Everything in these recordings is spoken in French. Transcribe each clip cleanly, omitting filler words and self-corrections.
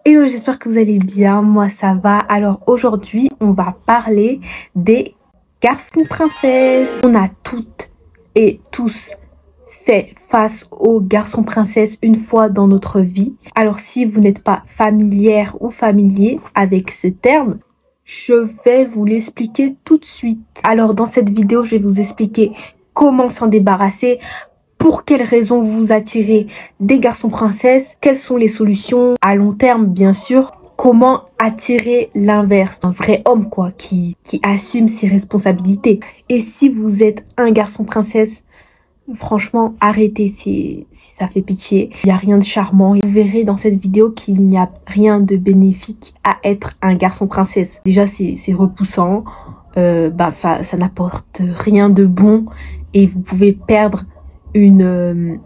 Hello, j'espère que vous allez bien, moi ça va. Alors aujourd'hui, on va parler des garçons princesses. On a toutes et tous fait face aux garçons princesses une fois dans notre vie. Alors si vous n'êtes pas familière ou familier avec ce terme, je vais vous l'expliquer tout de suite. Alors dans cette vidéo, je vais vous expliquer comment s'en débarrasser, pour quelles raisons vous attirez des garçons princesses, quelles sont les solutions à long terme bien sûr, comment attirer l'inverse, un vrai homme quoi, qui assume ses responsabilités. Et si vous êtes un garçon princesse, franchement arrêtez, si ça fait pitié, il n'y a rien de charmant. Vous verrez dans cette vidéo qu'il n'y a rien de bénéfique à être un garçon princesse. Déjà c'est repoussant, ça n'apporte rien de bon et vous pouvez perdre une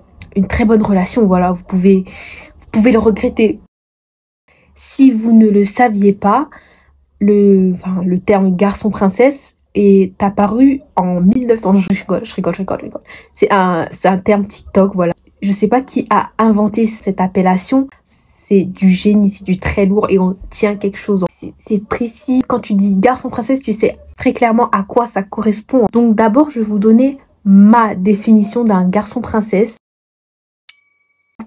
très bonne relation. Voilà, vous pouvez le regretter. Si vous ne le saviez pas, le terme garçon princesse est apparu en 1900. Je rigole. C'est un terme TikTok, voilà. Je sais pas qui a inventé cette appellation. C'est du génie, c'est du très lourd et on tient quelque chose. C'est précis. Quand tu dis garçon princesse, tu sais très clairement à quoi ça correspond. Donc d'abord, je vais vous donner ma définition d'un garçon princesse.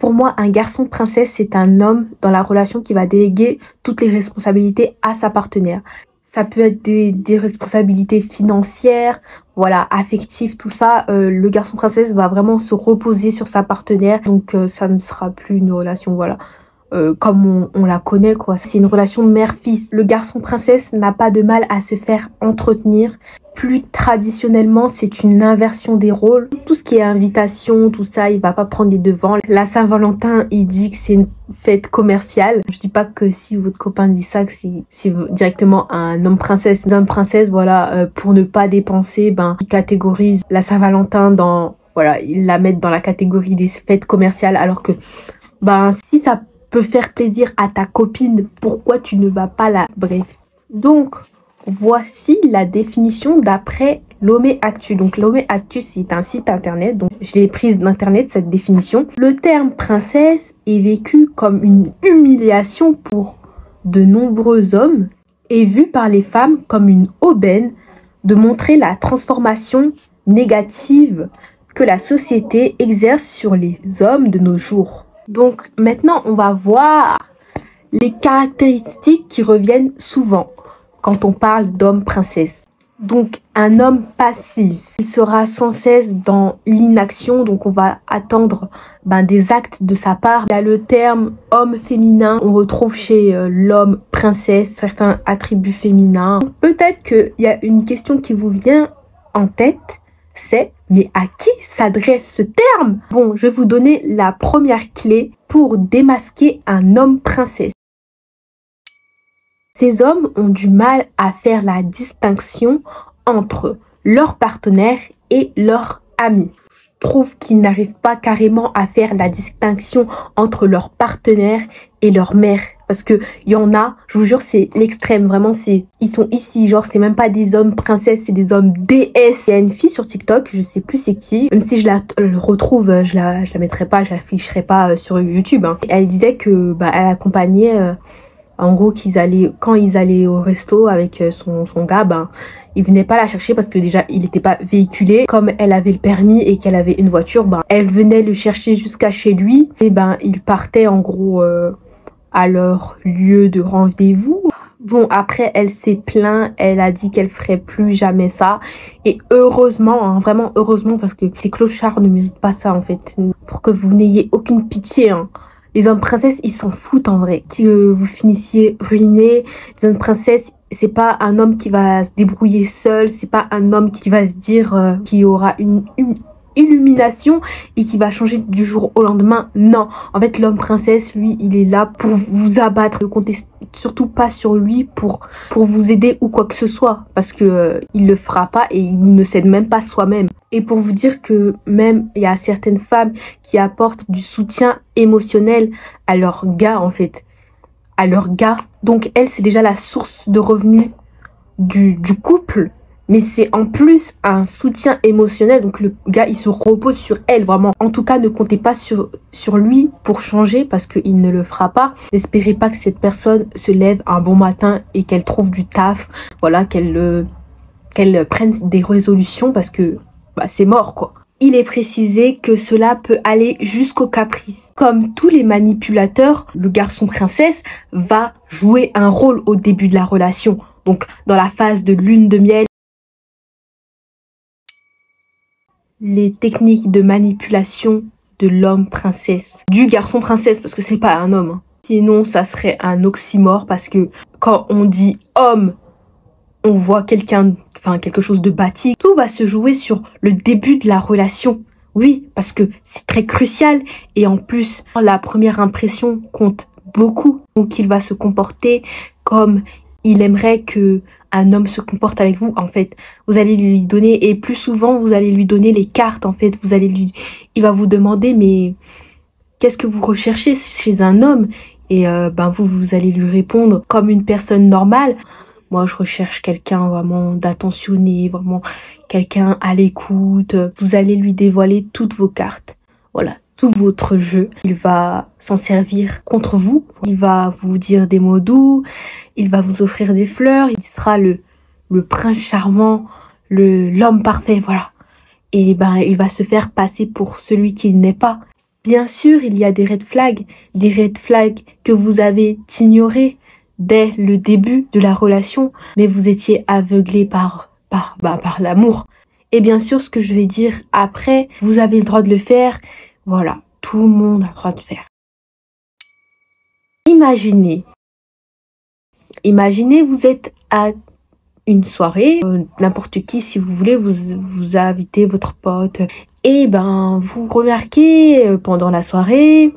Pour moi, un garçon princesse, c'est un homme dans la relation qui va déléguer toutes les responsabilités à sa partenaire. Ça peut être des responsabilités financières, voilà, affectives, tout ça. Le garçon princesse va vraiment se reposer sur sa partenaire. Donc ça ne sera plus une relation, voilà, comme on la connaît quoi. C'est une relation mère-fils. Le garçon princesse n'a pas de mal à se faire entretenir. Plus traditionnellement, c'est une inversion des rôles. Tout ce qui est invitation, tout ça, il va pas prendre les devants. La Saint-Valentin, il dit que c'est une fête commerciale. Je dis pas que si votre copain dit ça, que c'est directement un homme princesse. Un homme princesse, voilà, pour ne pas dépenser, il catégorise la Saint-Valentin dans, voilà, il la met dans la catégorie des fêtes commerciales. Alors que, si ça peut faire plaisir à ta copine, pourquoi tu ne vas pas la... Bref. Donc, voici la définition d'après Lomé Actu. Donc Lomé Actu, c'est un site internet, donc je l'ai prise d'internet cette définition. Le terme princesse est vécu comme une humiliation pour de nombreux hommes et vu par les femmes comme une aubaine de montrer la transformation négative que la société exerce sur les hommes de nos jours. Donc maintenant, on va voir les caractéristiques qui reviennent souvent quand on parle d'homme princesse. Donc un homme passif, il sera sans cesse dans l'inaction, donc on va attendre des actes de sa part. Il y a le terme homme féminin, on retrouve chez l'homme princesse certains attributs féminins. Peut-être qu'il y a une question qui vous vient en tête, c'est mais à qui s'adresse ce terme? Bon, je vais vous donner la première clé pour démasquer un homme princesse. Ces hommes ont du mal à faire la distinction entre leur partenaire et leur ami. Je trouve qu'ils n'arrivent pas carrément à faire la distinction entre leur partenaire et leur mère. Parce que il y en a, je vous jure, c'est l'extrême. Vraiment, ils sont ici, genre, c'est même pas des hommes princesses, c'est des hommes déesses. Il y a une fille sur TikTok, je sais plus c'est qui. Même si je la retrouve, je la mettrai pas, je l'afficherai pas sur YouTube. Elle disait que, elle accompagnait... En gros, quand ils allaient au resto avec son gars, il venait pas la chercher parce que déjà, il n'était pas véhiculé. Comme elle avait le permis et qu'elle avait une voiture, elle venait le chercher jusqu'à chez lui. Et ils partaient en gros à leur lieu de rendez-vous. Bon, après, elle s'est plainte. Elle a dit qu'elle ferait plus jamais ça. Et heureusement, vraiment heureusement, parce que ces clochards ne méritent pas ça en fait. Pour que vous n'ayez aucune pitié, Les hommes princesses, ils s'en foutent en vrai. Que vous finissiez ruinés. Les hommes princesses, c'est pas un homme qui va se débrouiller seul. C'est pas un homme qui va se dire qu'il aura une illumination et qui va changer du jour au lendemain. Non. En fait, l'homme princesse, lui, il est là pour vous abattre. Ne comptez surtout pas sur lui pour vous aider ou quoi que ce soit. Parce que il le fera pas et il ne s'aide même pas soi-même. Et pour vous dire que même il y a certaines femmes qui apportent du soutien émotionnel à leur gars en fait. À leur gars. Donc elle, c'est déjà la source de revenus du couple. mais c'est en plus un soutien émotionnel. Donc le gars, il se repose sur elle, vraiment. En tout cas, ne comptez pas sur lui pour changer parce qu'il ne le fera pas. N'espérez pas que cette personne se lève un bon matin et qu'elle trouve du taf, voilà, qu'elle prenne des résolutions parce que bah, c'est mort, quoi. Il est précisé que cela peut aller jusqu'au caprice. Comme tous les manipulateurs, le garçon princesse va jouer un rôle au début de la relation. Donc, dans la phase de lune de miel, les techniques de manipulation de l'homme princesse. Du garçon princesse, parce que c'est pas un homme. Sinon, ça serait un oxymore, parce que quand on dit homme, on voit quelque chose de bâti. Tout va se jouer sur le début de la relation. Oui, parce que c'est très crucial. Et en plus, la première impression compte beaucoup. Donc, il va se comporter comme il aimerait que un homme se comporte avec vous. En fait, vous allez lui donner, et plus souvent, vous allez lui donner les cartes. En fait, il va vous demander, mais qu'est-ce que vous recherchez chez un homme? Et vous allez lui répondre comme une personne normale. Moi, je recherche quelqu'un vraiment d'attentionné, vraiment quelqu'un à l'écoute. Vous allez lui dévoiler toutes vos cartes. Voilà, tout votre jeu. Il va s'en servir contre vous. Il va vous dire des mots doux. Il va vous offrir des fleurs. Il sera le prince charmant, l'homme parfait, voilà. Et il va se faire passer pour celui qu'il n'est pas. Bien sûr, il y a des red flags que vous avez ignorés dès le début de la relation, mais vous étiez aveuglé par l'amour. Et bien sûr, ce que je vais dire après, vous avez le droit de le faire. Voilà, tout le monde a le droit de faire. Imaginez, vous êtes à une soirée, n'importe qui, si vous voulez, vous invitez votre pote. Et vous remarquez pendant la soirée,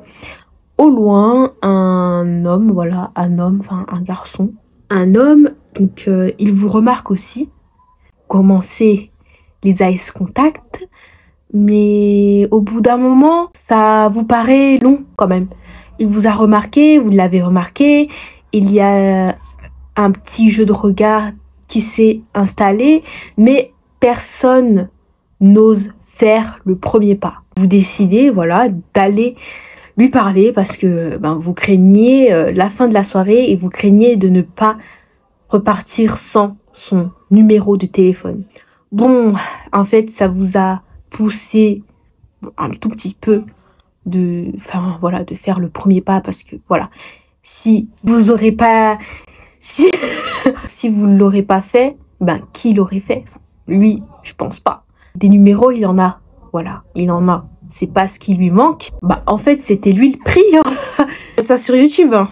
au loin, un garçon. Un homme, donc il vous remarque aussi. Commencez les eyes contact, mais au bout d'un moment, ça vous paraît long quand même. Il vous a remarqué, vous l'avez remarqué, il y a un petit jeu de regard qui s'est installé, mais personne n'ose faire le premier pas. Vous décidez, voilà, d'aller lui parler parce que vous craignez la fin de la soirée et vous craignez de ne pas repartir sans son numéro de téléphone. Bon, en fait, ça vous a poussé un tout petit peu de faire le premier pas parce que voilà, si vous aurez pas, si vous l'aurez pas fait, qui l'aurait fait? Lui, je pense pas. Des numéros, il en a. Voilà, il en a. C'est pas ce qui lui manque. En fait, c'était lui le prix. Hein. Ça sur YouTube. Hein.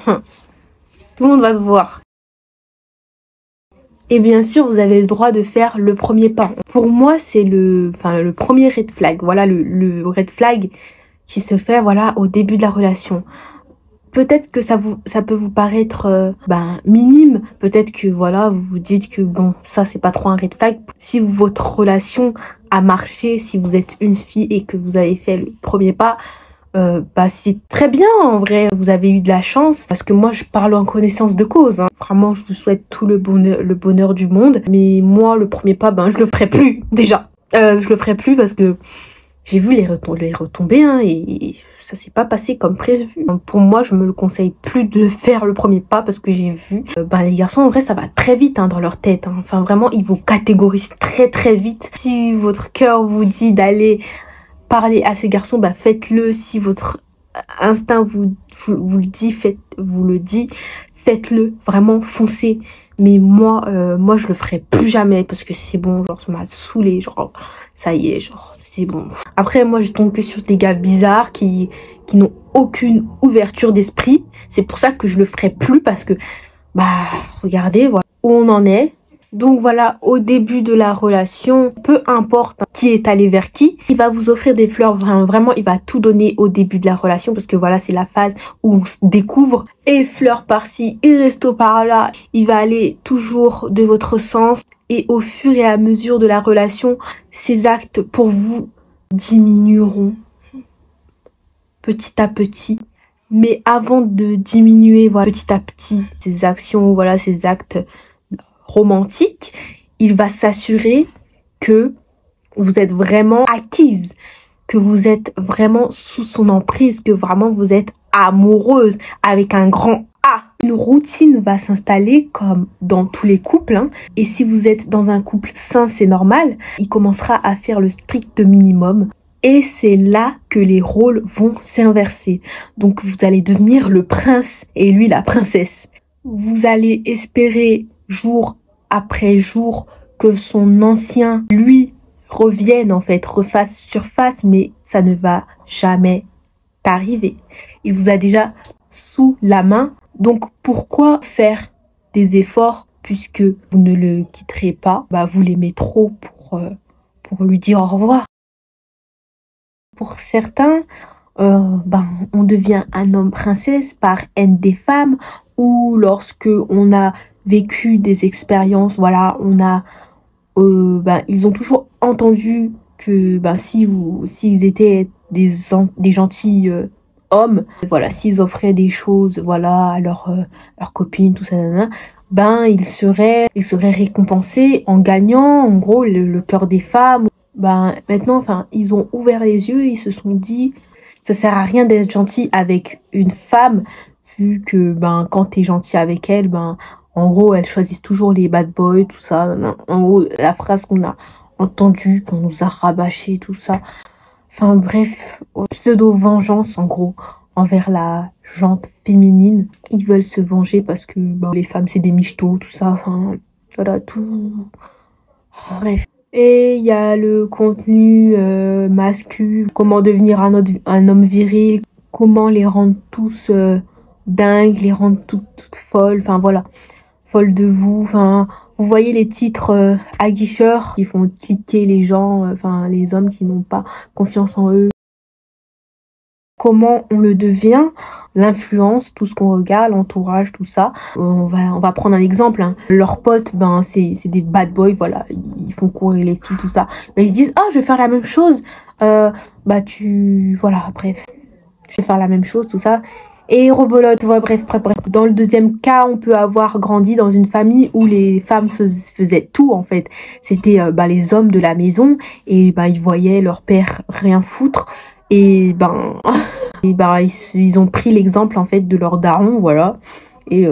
Tout le monde va le voir. Et bien sûr, vous avez le droit de faire le premier pas. Pour moi, c'est le premier red flag. Voilà, le red flag qui se fait, voilà, au début de la relation. Peut-être que ça peut vous paraître minime. Peut-être que voilà, vous vous dites que bon, ça c'est pas trop un red flag. Si votre relation a marché, si vous êtes une fille et que vous avez fait le premier pas, c'est très bien en vrai. Vous avez eu de la chance parce que moi je parle en connaissance de cause. Hein. Vraiment, je vous souhaite tout le bonheur du monde. Mais moi, le premier pas, je le ferai plus déjà. Je le ferai plus parce que j'ai vu les retombées hein, et ça s'est pas passé comme prévu. Pour moi, je me le conseille plus de faire le premier pas parce que j'ai vu les garçons en vrai ça va très vite hein, dans leur tête. Hein. Enfin vraiment, ils vous catégorisent très très vite. Si votre cœur vous dit d'aller parler à ce garçon, faites-le. Si votre instinct vous le dit, faites-le. Vraiment, foncez. Mais moi, je le ferai plus jamais parce que c'est bon, genre ça m'a saoulé, genre ça y est, genre c'est bon. Après, moi, je tombe que sur des gars bizarres qui n'ont aucune ouverture d'esprit. C'est pour ça que je le ferai plus parce que, regardez, voilà où on en est. Donc voilà, au début de la relation, peu importe qui est allé vers qui, il va vous offrir des fleurs, vraiment il va tout donner au début de la relation parce que voilà, c'est la phase où on se découvre. Et fleurs par-ci, et resto par-là, il va aller toujours de votre sens et au fur et à mesure de la relation, ces actes pour vous diminueront petit à petit. Mais avant de diminuer, voilà, petit à petit, ces actions, voilà, ces actes romantique, il va s'assurer que vous êtes vraiment acquise, que vous êtes vraiment sous son emprise, que vraiment vous êtes amoureuse avec un grand A. Une routine va s'installer comme dans tous les couples, hein. Et si vous êtes dans un couple sain, c'est normal. Il commencera à faire le strict minimum. Et c'est là que les rôles vont s'inverser. Donc vous allez devenir le prince et lui la princesse. Vous allez espérer jour après jour que son ancien, lui, revienne en fait, refasse surface, mais ça ne va jamais arriver. Il vous a déjà sous la main. Donc pourquoi faire des efforts puisque vous ne le quitterez pas? Vous l'aimez trop pour lui dire au revoir. Pour certains, on devient un homme princesse par haine des femmes, ou lorsque on a vécu des expériences, voilà, ils ont toujours entendu que s'ils étaient des gentils hommes, voilà, s'ils offraient des choses, voilà, à leurs copines, tout ça, ils seraient récompensés en gagnant, en gros, le cœur des femmes. Maintenant, ils ont ouvert les yeux, ils se sont dit, ça sert à rien d'être gentil avec une femme, vu que, quand t'es gentil avec elle, en gros, elles choisissent toujours les bad boys, tout ça. En gros, la phrase qu'on a entendue, qu'on nous a rabâché, tout ça. Enfin, bref, pseudo-vengeance, en gros, envers la gente féminine. Ils veulent se venger parce que, les femmes, c'est des michetots, tout ça. Enfin, voilà, tout. Bref. Et il y a le contenu masculin, comment devenir un homme viril, comment les rendre tous dingues, les rendre toutes folles, enfin voilà, folles de vous. Enfin, vous voyez les titres aguicheurs qui font cliquer les gens, les hommes qui n'ont pas confiance en eux. Comment on le devient, l'influence, tout ce qu'on regarde, l'entourage, tout ça. On va prendre un exemple, hein. Leurs potes, c'est des bad boys, voilà, ils font courir les filles, tout ça. Mais ils se disent, je vais faire la même chose. Voilà, bref, je vais faire la même chose, tout ça. Et rebolote, ouais, bref. Dans le deuxième cas, on peut avoir grandi dans une famille où les femmes faisaient tout, en fait. C'était les hommes de la maison, et ils voyaient leur père rien foutre. Et ils ont pris l'exemple en fait de leur daron, voilà. Et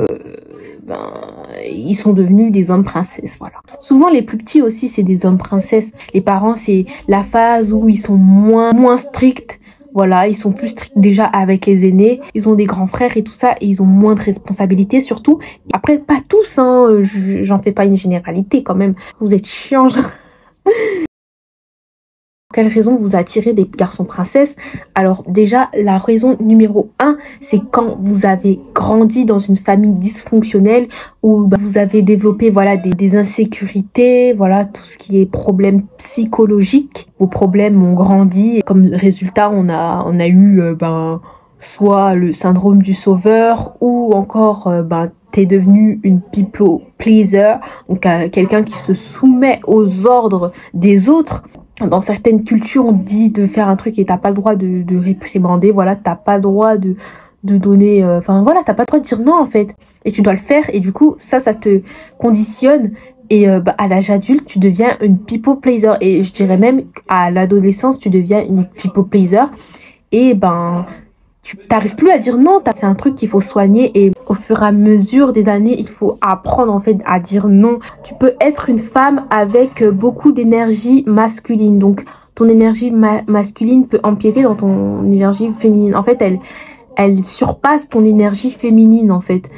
ils sont devenus des hommes princesses, voilà. Souvent les plus petits aussi c'est des hommes princesses. Les parents c'est la phase où ils sont moins stricts, voilà, ils sont plus stricts déjà avec les aînés. Ils ont des grands frères et tout ça et ils ont moins de responsabilités surtout. Après pas tous, hein, j'en fais pas une généralité quand même. Vous êtes chiants. Quelle raison vous attirez des garçons princesses? Alors déjà, la raison numéro 1, c'est quand vous avez grandi dans une famille dysfonctionnelle où vous avez développé voilà des insécurités, voilà tout ce qui est problèmes psychologiques. Vos problèmes ont grandi et comme résultat, on a eu soit le syndrome du sauveur ou encore t'es devenu une people pleaser, donc quelqu'un qui se soumet aux ordres des autres. Dans certaines cultures, on dit de faire un truc et t'as pas le droit de réprimander, voilà, t'as pas le droit de donner, voilà, t'as pas le droit de dire non en fait, et tu dois le faire, et du coup ça te conditionne, et à l'âge adulte tu deviens une people pleaser, et je dirais même à l'adolescence tu deviens une people pleaser, et tu t'arrives plus à dire non, c'est un truc qu'il faut soigner et au fur et à mesure des années, il faut apprendre en fait à dire non. Tu peux être une femme avec beaucoup d'énergie masculine, donc ton énergie masculine peut empiéter dans ton énergie féminine. En fait, elle surpasse ton énergie féminine en fait.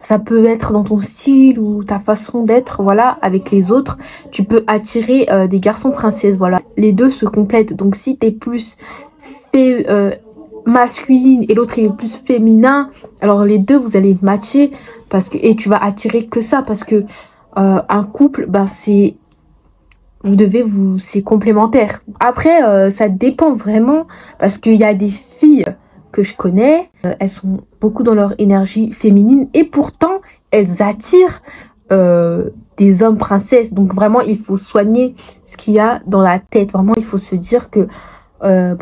Ça peut être dans ton style ou ta façon d'être, voilà, avec les autres. Tu peux attirer des garçons princesses, voilà. Les deux se complètent, donc si t'es plus masculine et l'autre est plus féminin, alors les deux vous allez matcher et tu vas attirer que ça parce que un couple c'est complémentaire. Après ça dépend vraiment parce qu'il y a des filles que je connais, elles sont beaucoup dans leur énergie féminine et pourtant elles attirent des hommes princesses. Donc vraiment il faut soigner ce qu'il y a dans la tête. Vraiment il faut se dire que t'as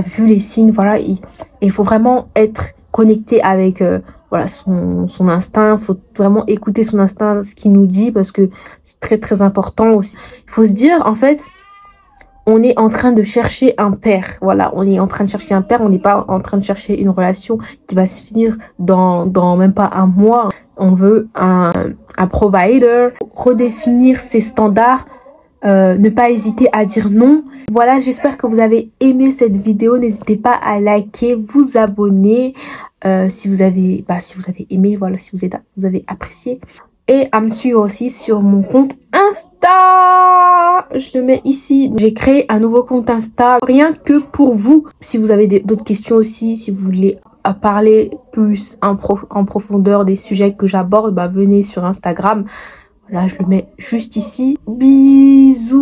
vu les signes, voilà, il faut vraiment être connecté avec voilà, son instinct. Faut vraiment écouter son instinct, ce qu'il nous dit, parce que c'est très très important aussi. Il faut se dire, en fait, on est en train de chercher un père. Voilà, on est en train de chercher un père. On n'est pas en train de chercher une relation qui va se finir dans même pas un mois. On veut un provider. Redéfinir ses standards. Ne pas hésiter à dire non. Voilà, j'espère que vous avez aimé cette vidéo. N'hésitez pas à liker, vous abonner si vous avez aimé, voilà, si vous avez apprécié. Et à me suivre aussi sur mon compte Insta. Je le mets ici. J'ai créé un nouveau compte Insta rien que pour vous. Si vous avez d'autres questions aussi, si vous voulez parler plus en profondeur des sujets que j'aborde, venez sur Instagram. Là, je le mets juste ici. Bisous.